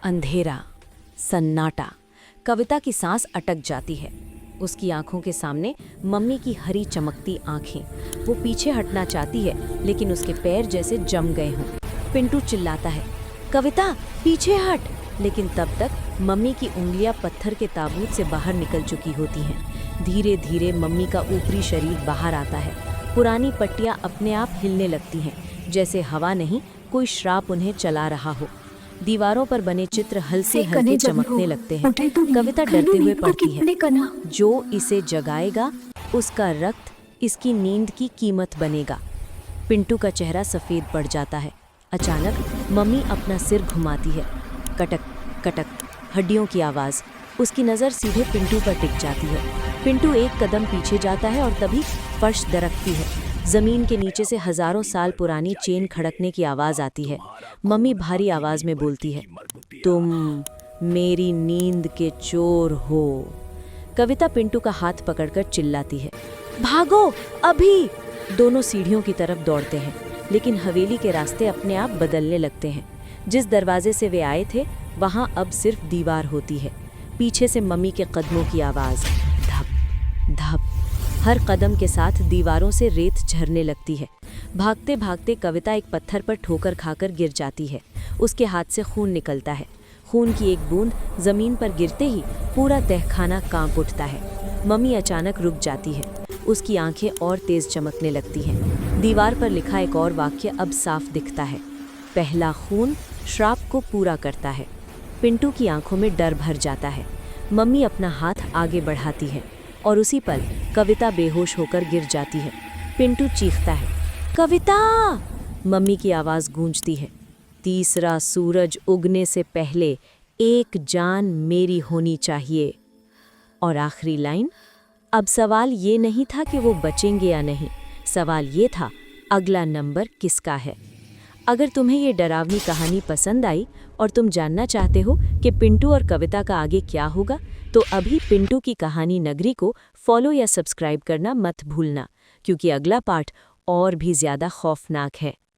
अंधेरा, सन्नाटा। कविता की सांस अटक जाती है। उसकी आंखों के सामने मम्मी की हरी चमकती आंखें। वो पीछे हटना चाहती है लेकिन उसके पैर जैसे जम गए हों। पिंटू चिल्लाता है, कविता पीछे हट, लेकिन तब तक मम्मी की उंगलियां पत्थर के ताबूत से बाहर निकल चुकी होती हैं। धीरे धीरे मम्मी का ऊपरी शरीर बाहर आता है। पुरानी पट्टियां अपने आप हिलने लगती हैं, जैसे हवा नहीं, कोई श्राप उन्हें चला रहा हो। दीवारों पर बने चित्र हल्के हल्के चमकने लगते हैं। कविता डरते हुए पढ़ती है, जो इसे जगाएगा उसका रक्त इसकी नींद की कीमत बनेगा। पिंटू का चेहरा सफ़ेद पड़ जाता है। अचानक मम्मी अपना सिर घुमाती है। कटक कटक, हड्डियों की आवाज़। उसकी नज़र सीधे पिंटू पर टिक जाती है। पिंटू एक कदम पीछे जाता है और तभी फर्श दरकती है। ज़मीन के नीचे से हज़ारों साल पुरानी चेन खड़कने की आवाज़ आती है। मम्मी भारी आवाज़ में बोलती है, तुम मेरी नींद के चोर हो। कविता पिंटू का हाथ पकड़कर चिल्लाती है, भागो अभी। दोनों सीढ़ियों की तरफ दौड़ते हैं, लेकिन हवेली के रास्ते अपने आप बदलने लगते हैं। जिस दरवाजे से वे आए थे वहाँ अब सिर्फ दीवार होती है। पीछे से मम्मी के कदमों की आवाज़, धप धप। हर कदम के साथ दीवारों से रेत झरने लगती है। भागते भागते कविता एक पत्थर पर ठोकर खाकर गिर जाती है। उसके हाथ से खून निकलता है। खून की एक बूंद ज़मीन पर गिरते ही पूरा तहखाना कांप उठता है। मम्मी अचानक रुक जाती है। उसकी आंखें और तेज चमकने लगती हैं। दीवार पर लिखा एक और वाक्य अब साफ दिखता है, पहला खून श्राप को पूरा करता है। पिंटू की आंखों में डर भर जाता है। मम्मी अपना हाथ आगे बढ़ाती है और उसी पल कविता बेहोश होकर गिर जाती है। पिंटू चीखता है, कविता! मम्मी की आवाज़ गूंजती है, तीसरा सूरज उगने से पहले एक जान मेरी होनी चाहिए। और आखिरी लाइन, अब सवाल ये नहीं था कि वो बचेंगे या नहीं, सवाल ये था अगला नंबर किसका है। अगर तुम्हें ये डरावनी कहानी पसंद आई और तुम जानना चाहते हो कि पिंटू और कविता का आगे क्या होगा, तो अभी पिंटू की कहानी नगरी को फॉलो या सब्सक्राइब करना मत भूलना, क्योंकि अगला पार्ट और भी ज़्यादा खौफनाक है।